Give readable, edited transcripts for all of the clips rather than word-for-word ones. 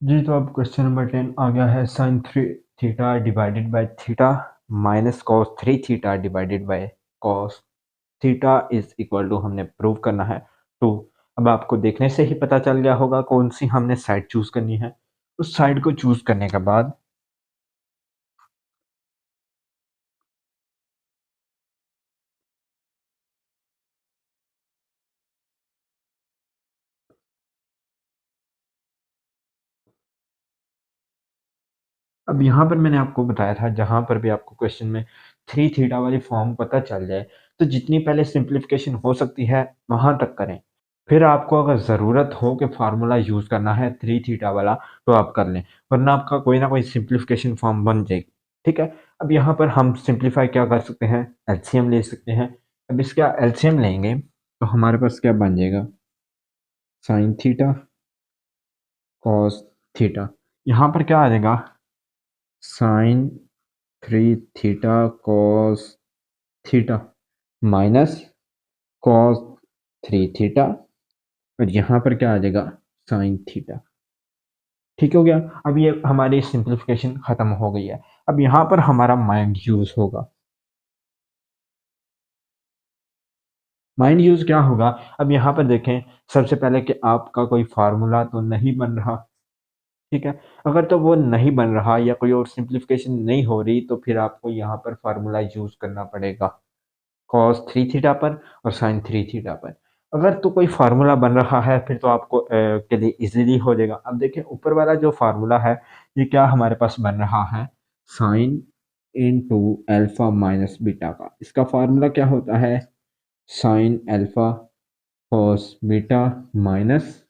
जी, तो अब question number 10 आ गया है sine three theta divided by theta minus cos three theta divided by cos theta is equal to हमने prove करना है टू। अब आपको देखने से ही पता चल गया होगा कौन सी हमने साइड चूज करनी है। उस साइड को चूज करने के बाद अब यहाँ पर मैंने आपको बताया था, जहाँ पर भी आपको क्वेश्चन में थ्री थीटा वाली फॉर्म पता चल जाए तो जितनी पहले सिंप्लीफिकेशन हो सकती है वहां तक करें। फिर आपको अगर ज़रूरत हो कि फार्मूला यूज़ करना है थ्री थीटा वाला तो आप कर लें, वरना आपका कोई ना कोई सिंप्लीफिकेशन फॉर्म बन जाएगी। ठीक है। अब यहाँ पर हम सिंप्लीफाई क्या कर सकते हैं, एलसीएम ले सकते हैं। अब इसका एलसीएम लेंगे तो हमारे पास क्या बन जाएगा, साइन थीटा कॉस थीटा। यहाँ पर क्या आ जाएगा, sign three theta cos theta minus cos three theta, और यहाँ पर क्या आ जाएगा, साइन थीटा। ठीक हो गया। अब ये हमारी सिंप्लीफिकेशन खत्म हो गई है। अब यहाँ पर हमारा माइंड यूज होगा। माइंड यूज क्या होगा, अब यहाँ पर देखें सबसे पहले कि आपका कोई फार्मूला तो नहीं बन रहा। ठीक है। अगर तो वो नहीं बन रहा या कोई और सिंप्लीफिकेशन नहीं हो रही तो फिर आपको यहाँ पर फार्मूला यूज करना पड़ेगा कॉस थ्री थीटा पर और साइन थ्री थीटा पर। अगर तो कोई फार्मूला बन रहा है फिर तो आपको के लिए इजीली हो जाएगा। अब देखिए ऊपर वाला जो फार्मूला है ये क्या हमारे पास बन रहा है, sine into alpha minus beta का। इसका फार्मूला क्या होता है, sine alpha cos beta minus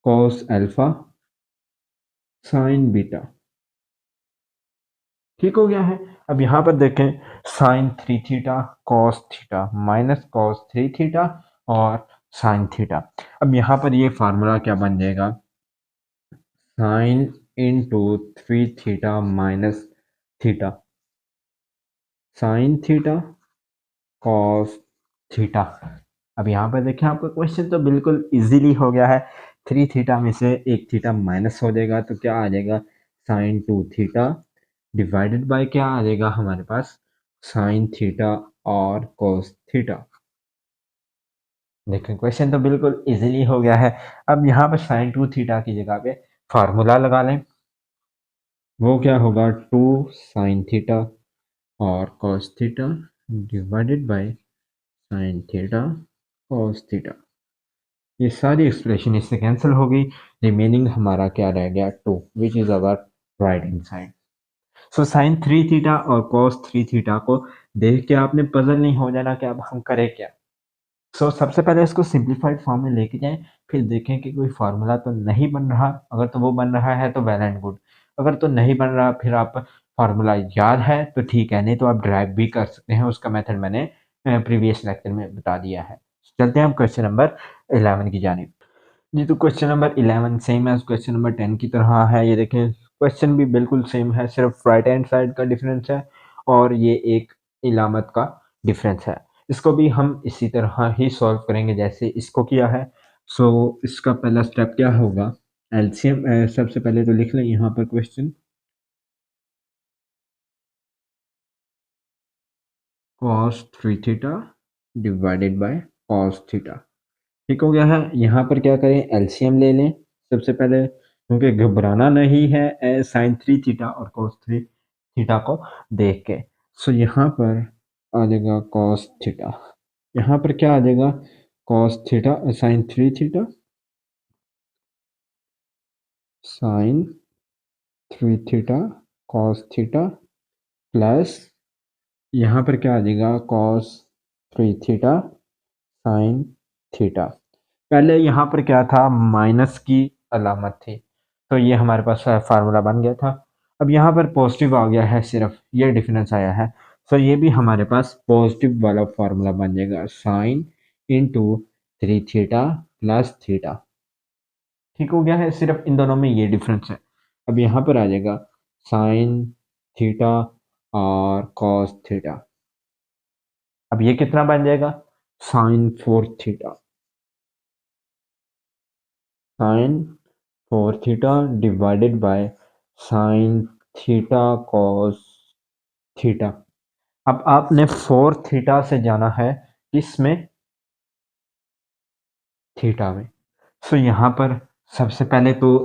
cos alpha sine beta. ठीक हो गया है। अब यहाँ पर देखें sine three theta cos theta minus cos three theta और साइन थीटा। अब यहाँ पर ये फार्मूला क्या बन जाएगा, sine into three theta minus theta sine theta cos theta. अब यहाँ पर देखें आपका क्वेश्चन तो बिल्कुल इजीली हो गया है। थ्री थीटा में से एक थीटा माइनस हो जाएगा तो क्या आ जाएगा, sign to theta divided bye क्या आ जाएगा हमारे पास, साइन थीटा और कोस थीटा। देखें क्वेश्चन तो बिल्कुल इजीली हो गया है। अब यहाँ पर साइन टू थीटा की जगह पे फार्मूला लगा लें। वो क्या होगा, टू साइन थीटा और cos theta divided by sine theta cos theta. ये सारी एक्सप्रेशन इससे कैंसिल हो गई। रिमेनिंग हमारा क्या रह गया, two which is our right hand side. So sine three theta और कॉस थ्री थीटा को देख के आपने पजल नहीं हो जाना कि अब हम करें क्या। सबसे पहले इसको सिंप्लीफाइड फॉर्म में लेके जाएं, फिर देखें कि कोई फार्मूला तो नहीं बन रहा। अगर तो वो बन रहा है तो वेल एंड गुड। अगर तो नहीं बन रहा फिर आप फार्मूला याद है तो ठीक है, नहीं तो आप ड्राइव भी कर सकते हैं। उसका मेथड मैंने प्रीवियस लेक्चर में बता दिया है। चलते हैं हम क्वेश्चन नंबर 11 की जानिब। जी, तो question number 11 same as question number 10 की तरह है। ये देखें क्वेश्चन भी बिल्कुल सेम है, सिर्फ राइट हैंड साइड का डिफरेंस है और ये एक इलामत का डिफरेंस है। इसको भी हम इसी तरह ही सॉल्व करेंगे जैसे इसको किया है। इसका पहला स्टेप क्या होगा, एलसीएम। सबसे पहले तो लिख लें यहाँ पर question, cos three theta divided by cos theta. ठीक हो गया है। यहाँ पर क्या करें, एलसीएम ले लें सबसे पहले, क्योंकि घबराना नहीं है साइन थ्री थीटा और कोस थ्री थीटा को देख के। यहाँ पर आ जाएगा कॉस थीटा, यहाँ पर क्या आ जाएगा, cos theta sine three theta sine three theta cos theta plus यहाँ पर क्या आ जाएगा, cos three theta sine theta. पहले यहाँ पर क्या था, माइनस की अलामत थी तो ये हमारे पास फार्मूला बन गया था। अब यहाँ पर पॉजिटिव आ गया है, सिर्फ ये डिफरेंस आया है। ये भी हमारे पास पॉजिटिव वाला फार्मूला बन जाएगा, sine into three theta plus theta. ठीक हो गया है, सिर्फ इन दोनों में ये डिफरेंस है। अब यहाँ पर आ जाएगा साइन थीटा और कॉस थीटा। अब ये कितना बन जाएगा, sine four theta sine 4 theta divided by sine theta cos theta. अब आपने 4 थीटा से जाना है किसमें, थीटा में। सो यहाँ पर सबसे पहले तो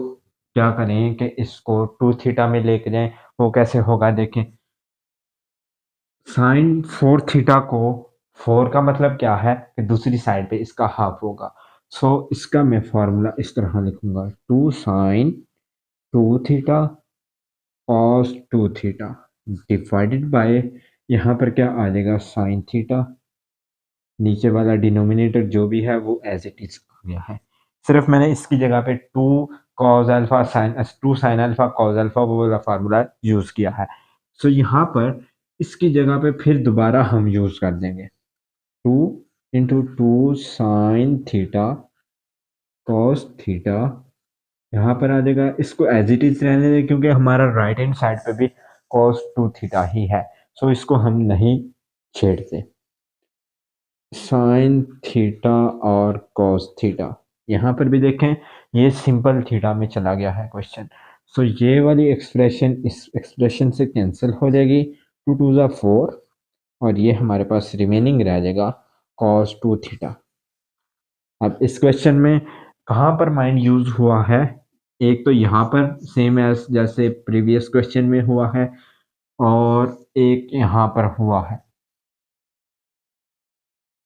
क्या करें कि इसको 2 थीटा में लेके जाएं। वो कैसे होगा देखें, साइन 4 थीटा को, 4 का मतलब क्या है कि दूसरी साइड पे इसका हाफ होगा। सो इसका मैं फॉर्मूला इस तरह लिखूंगा, 2 sine 2 theta cos 2 theta divided by, यहाँ पर क्या आ जाएगा साइन थीटा, नीचे वाला डिनोमिनेटर जो भी है वो एज इट इज आ गया है। सिर्फ मैंने इसकी जगह पे 2 cos alpha sign 2 sign alpha cos alpha वो वाला फार्मूला यूज किया है। सो यहाँ पर इसकी जगह पे फिर दोबारा हम यूज कर देंगे 2 into 2 sign theta cos theta, यहाँ पर आ जाएगा, इसको एज इट इज रहने दें क्योंकि हमारा राइट हैंड साइड पे भी कॉस 2 थीटा ही है। सो इसको हम नहीं छेड़ते, साइन थीटा और कॉस थीटा, यहाँ पर भी देखें ये सिंपल थीटा में चला गया है क्वेश्चन। सो ये वाली एक्सप्रेशन इस एक्सप्रेशन से कैंसिल हो जाएगी, 2 2 ज़ा 4 और ये हमारे पास रिमेनिंग रह जाएगा कॉस 2 थीटा। अब इस क्वेश्चन में कहाँ पर माइंड यूज हुआ है, एक तो यहाँ पर सेम एज जैसे प्रीवियस क्वेश्चन में हुआ है और एक यहाँ पर हुआ है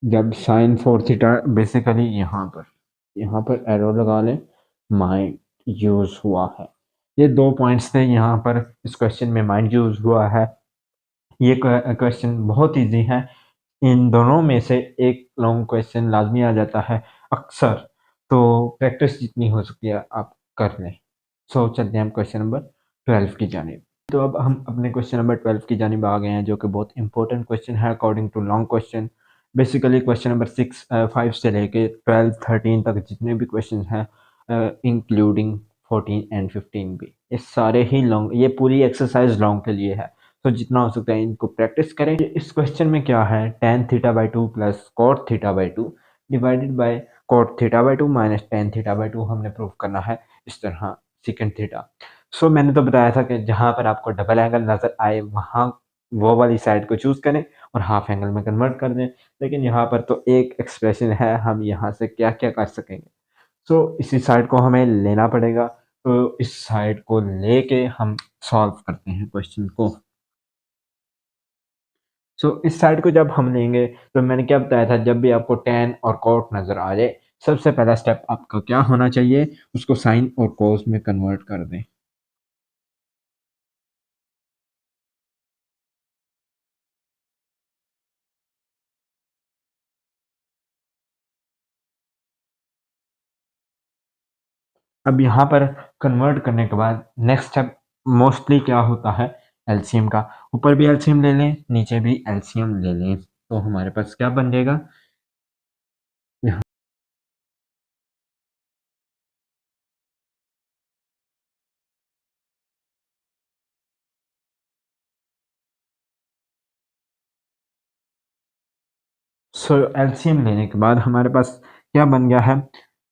जब साइन 4 थीटा, बेसिकली यहाँ पर एरो लगा लें, माइंड यूज हुआ है। ये 2 पॉइंट्स थे यहाँ पर इस क्वेश्चन में माइंड यूज हुआ है। ये क्वेश्चन बहुत इजी है, इन दोनों में से एक लॉन्ग क्वेश्चन लाजमी आ जाता है अक्सर, तो प्रैक्टिस जितनी हो सकती है आप कर लें। सो चलते हैं हम क्वेश्चन नंबर 12 की जानिब। तो अब हम अपने क्वेश्चन नंबर 12 की जानिब आ गए हैं जो कि बहुत इंपॉर्टेंट क्वेश्चन है according to long question. Basically question number 5 से लेके 12 13 तक जितने भी क्वेश्चन हैं इंक्लूडिंग 14 एंड 15 भी, ये सारे ही लॉन्ग, ये पूरी एक्सरसाइज लॉन्ग के लिए है। तो जितना हो सकता है इनको प्रैक्टिस करें। इस क्वेश्चन में क्या है, tan theta by 2 plus cot theta by 2 divided by cot theta by 2 minus tan theta by 2 हमने प्रूव करना है इस तरह सेकेंड थीटा। सो मैंने तो बताया था कि जहाँ पर आपको डबल एंगल नज़र आए वहाँ वो वाली साइड को चूज़ करें और हाफ एंगल में कन्वर्ट कर दें। लेकिन यहाँ पर तो एक एक्सप्रेशन है, हम यहाँ से क्या क्या कर सकेंगे। सो इसी साइड को हमें लेना पड़ेगा, तो इस साइड को लेके हम सॉल्व करते हैं क्वेश्चन को। सो इस साइड को जब हम लेंगे तो मैंने क्या बताया था, जब भी आपको tan और cot नज़र आ जाए सबसे पहला स्टेप आपका क्या होना चाहिए, उसको साइन और cos में कन्वर्ट कर दें। अब यहाँ पर कन्वर्ट करने के बाद नेक्स्ट स्टेप मोस्टली क्या होता है, एलसीएम का। ऊपर भी एलसीएम ले लें, नीचे भी एलसीएम ले लें, तो हमारे पास क्या बन जाएगा यहाँ। सो एलसीएम लेने के बाद हमारे पास क्या बन गया है,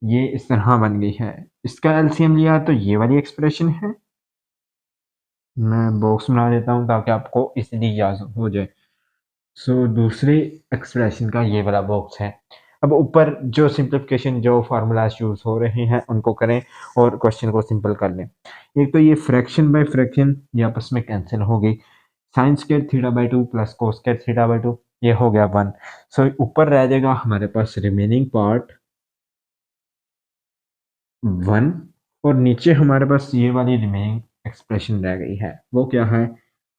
ये इस तरह बन गई है। इसका एलसीएम लिया तो ये वाली एक्सप्रेशन है, मैं बॉक्स बना देता हूँ ताकि आपको इजीली याद हो जाए। सो दूसरी एक्सप्रेशन का ये वाला बॉक्स है। अब ऊपर जो सिंप्लीफिकेशन जो फार्मूलाज यूज़ हो रहे हैं उनको करें और क्वेश्चन को सिंपल कर लें। एक तो ये फ्रैक्शन बाय फ्रैक्शन ये आपस में कैंसिल हो गई, sine square theta by 2 plus cos square theta by 2 ये हो गया 1। सो ऊपर रह जाएगा हमारे पास रिमेनिंग पार्ट 1 और नीचे हमारे पास ये वाली रिमेनिंग एक्सप्रेशन रह गई है, वो क्या है,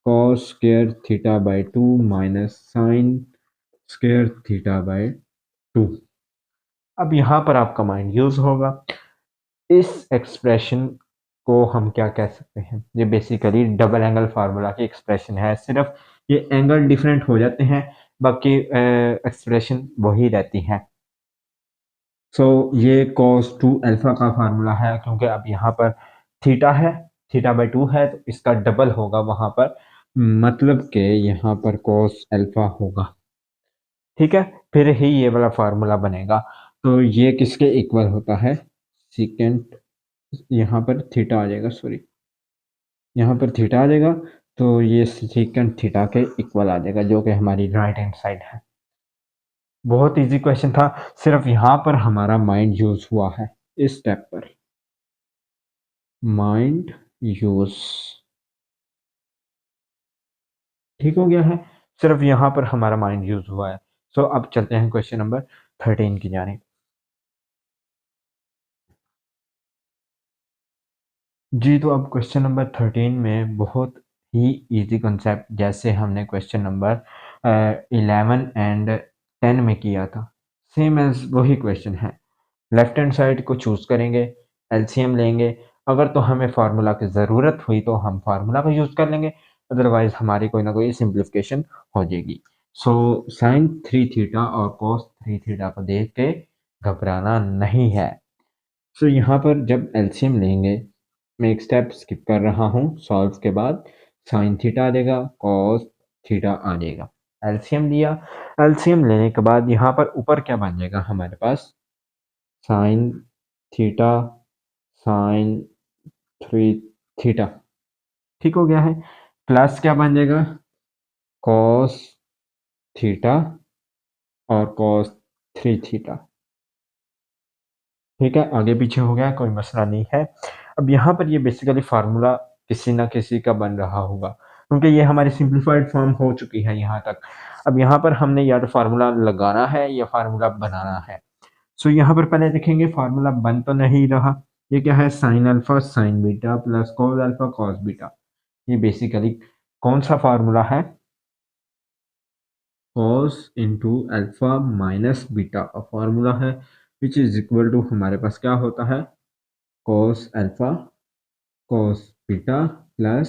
cos square theta by 2 minus sine square theta by 2। अब यहाँ पर आपका माइंड यूज होगा, इस एक्सप्रेशन को हम क्या कह सकते हैं, ये बेसिकली डबल एंगल फार्मूला की एक्सप्रेशन है, सिर्फ ये एंगल डिफरेंट हो जाते हैं, बाकी एक्सप्रेशन वही रहती है। सो ये cos 2 अल्फा का फार्मूला है, क्योंकि अब यहाँ पर थीटा है, थीटा बाई 2 है तो इसका डबल होगा वहाँ पर, मतलब कि यहाँ पर cos अल्फा होगा, ठीक है, फिर ही ये वाला फार्मूला बनेगा। तो ये किसके इक्वल होता है, सेकेंड यहाँ पर थीटा आ जाएगा, सॉरी, यहाँ पर थीटा आ जाएगा, तो ये सेकंड थीटा के इक्वल आ जाएगा, जो कि हमारी राइट हैंड साइड है। बहुत इजी क्वेश्चन था, सिर्फ यहाँ पर हमारा माइंड यूज हुआ है, इस स्टेप पर माइंड यूज ठीक हो गया है, सिर्फ यहाँ पर हमारा माइंड यूज हुआ है। सो अब चलते हैं क्वेश्चन नंबर 13 की जानिब। जी, तो अब क्वेश्चन नंबर 13 में बहुत ही इजी कॉन्सेप्ट, जैसे हमने क्वेश्चन नंबर 11 एंड 10 में किया था, सेम एज वही क्वेश्चन है। लेफ्ट हैंड साइड को चूज करेंगे, एलसीएम लेंगे, अगर तो हमें फार्मूला की ज़रूरत हुई तो हम फार्मूला का यूज़ कर लेंगे, अदरवाइज हमारी कोई ना कोई सिंप्लीफिकेशन हो जाएगी। सो साइन 3 थीटा और कॉस 3 थीटा को देख के घबराना नहीं है। सो यहाँ पर जब एलसीएम लेंगे, मैं एक स्टेप स्किप कर रहा हूँ, सॉल्व के बाद साइन थीटा आ जाएगा, कॉस थीटा आ जाएगा। एलसीएम लिया, एलसीएम लेने के बाद यहाँ पर ऊपर क्या बन जाएगा हमारे पास, साइन थीटा साइन 3 थीटा, ठीक हो गया है। प्लस क्या बन जाएगा, कॉस थीटा और कॉस 3 थीटा, ठीक है, आगे पीछे हो गया, कोई मसला नहीं है। अब यहाँ पर ये बेसिकली फार्मूला किसी ना किसी का बन रहा होगा, क्योंकि ये हमारी सिंप्लीफाइड फॉर्म हो चुकी है यहाँ तक। अब यहाँ पर हमने या तो फार्मूला लगाना है या फार्मूला बनाना है। सो यहाँ पर पहले देखेंगे, फार्मूला बन तो नहीं रहा। ये क्या है, sine alpha sine beta plus cos alpha cos beta. ये बेसिकली कौन सा फार्मूला है, cos into alpha minus beta का फार्मूला है, विच इज इक्वल टू हमारे पास क्या होता है, cos alpha cos beta plus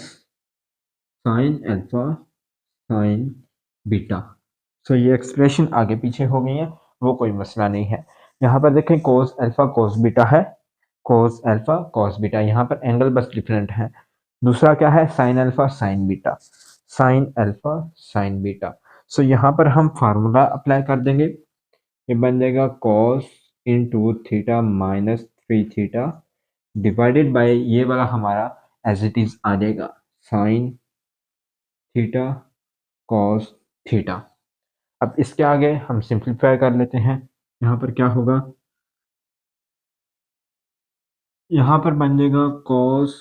sine alpha sine beta. So ये एक्सप्रेशन आगे पीछे हो गई है, वो कोई मसला नहीं है। यहाँ पर देखें, कोस अल्फा कोस बीटा है, कोस अल्फा कोस बीटा, यहाँ पर एंगल बस डिफरेंट है। दूसरा क्या है, sine alpha sine beta, sine alpha sine beta. So यहाँ पर हम फार्मूला अप्लाई कर देंगे, ये बन जाएगा cos into theta minus 3 theta divided bye ये वाला हमारा एज इट इज आ जाएगा, साइन थीटा कॉस थीटा। अब इसके आगे हम सिंप्लीफाई कर लेते हैं, यहाँ पर क्या होगा, यहाँ पर बन जाएगा cos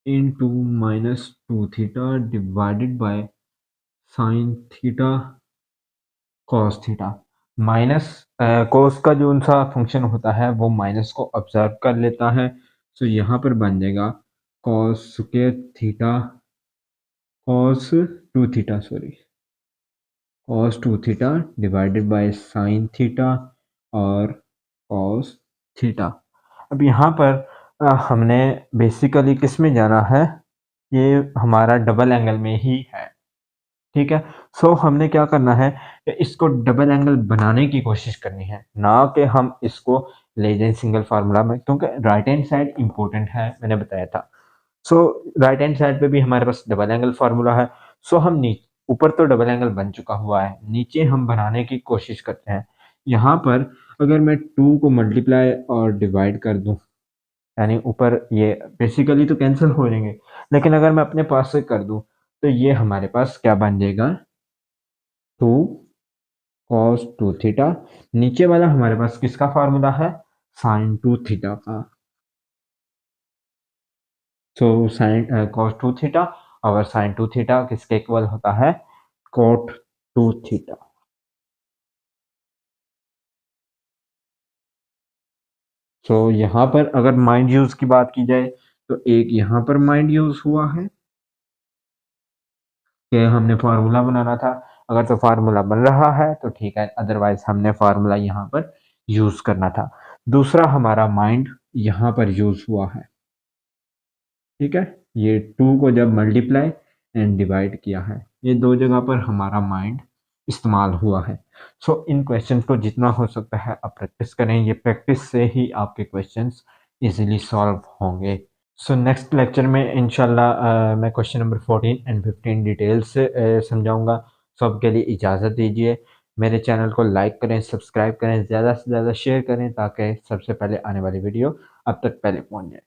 into minus 2 theta divided by sine theta cos theta. Minus cos का जो सा फंक्शन होता है वो माइनस को ऑब्जर्व कर लेता है, तो यहाँ पर बन जाएगा cos square theta cos 2 theta, sorry, cos 2 theta divided by sine theta और कॉस थीटा। अब यहाँ पर हमने बेसिकली किस में जाना है, ये हमारा डबल एंगल में ही है, ठीक है। सो हमने क्या करना है कि इसको डबल एंगल बनाने की कोशिश करनी है, ना कि हम इसको ले जाएं सिंगल फार्मूला में, क्योंकि राइट हैंड साइड इंपॉर्टेंट है, मैंने बताया था। सो राइट हैंड साइड पे भी हमारे पास डबल एंगल फार्मूला है। सो हम नीचे, ऊपर तो डबल एंगल बन चुका हुआ है, नीचे हम बनाने की कोशिश करते हैं। यहाँ पर अगर मैं 2 को मल्टीप्लाई और डिवाइड कर दूं, यानी ऊपर ये बेसिकली तो कैंसिल हो जाएंगे, लेकिन अगर मैं अपने पास से कर दूं तो ये हमारे पास क्या बन जाएगा, 2 cos 2 थीटा। नीचे वाला हमारे पास किसका फार्मूला है, साइन 2 थीटा का। सो साइन cos 2 थीटा और साइन 2 थीटा किसके इक्वल होता है, cot 2 थीटा। सो यहाँ पर अगर माइंड यूज की बात की जाए तो एक यहाँ पर माइंड यूज हुआ है कि हमने फार्मूला बनाना था, अगर तो फार्मूला बन रहा है तो ठीक है, अदरवाइज हमने फार्मूला यहाँ पर यूज करना था। दूसरा हमारा माइंड यहाँ पर यूज हुआ है, ठीक है, ये 2 को जब मल्टीप्लाई एंड डिवाइड किया है, ये दो जगह पर हमारा माइंड इस्तेमाल हुआ है। सो इन क्वेश्चन को जितना हो सकता है आप प्रैक्टिस करें, ये प्रैक्टिस से ही आपके क्वेश्चंस इजीली सॉल्व होंगे। सो नेक्स्ट लेक्चर में इंशाल्लाह मैं क्वेश्चन नंबर 14 एंड 15 डिटेल से समझाऊंगा। सो आपके लिए इजाज़त दीजिए, मेरे चैनल को लाइक करें, सब्सक्राइब करें, ज़्यादा से ज़्यादा शेयर करें, ताकि सबसे पहले आने वाली वीडियो अब तक पहले पहुंच जाए।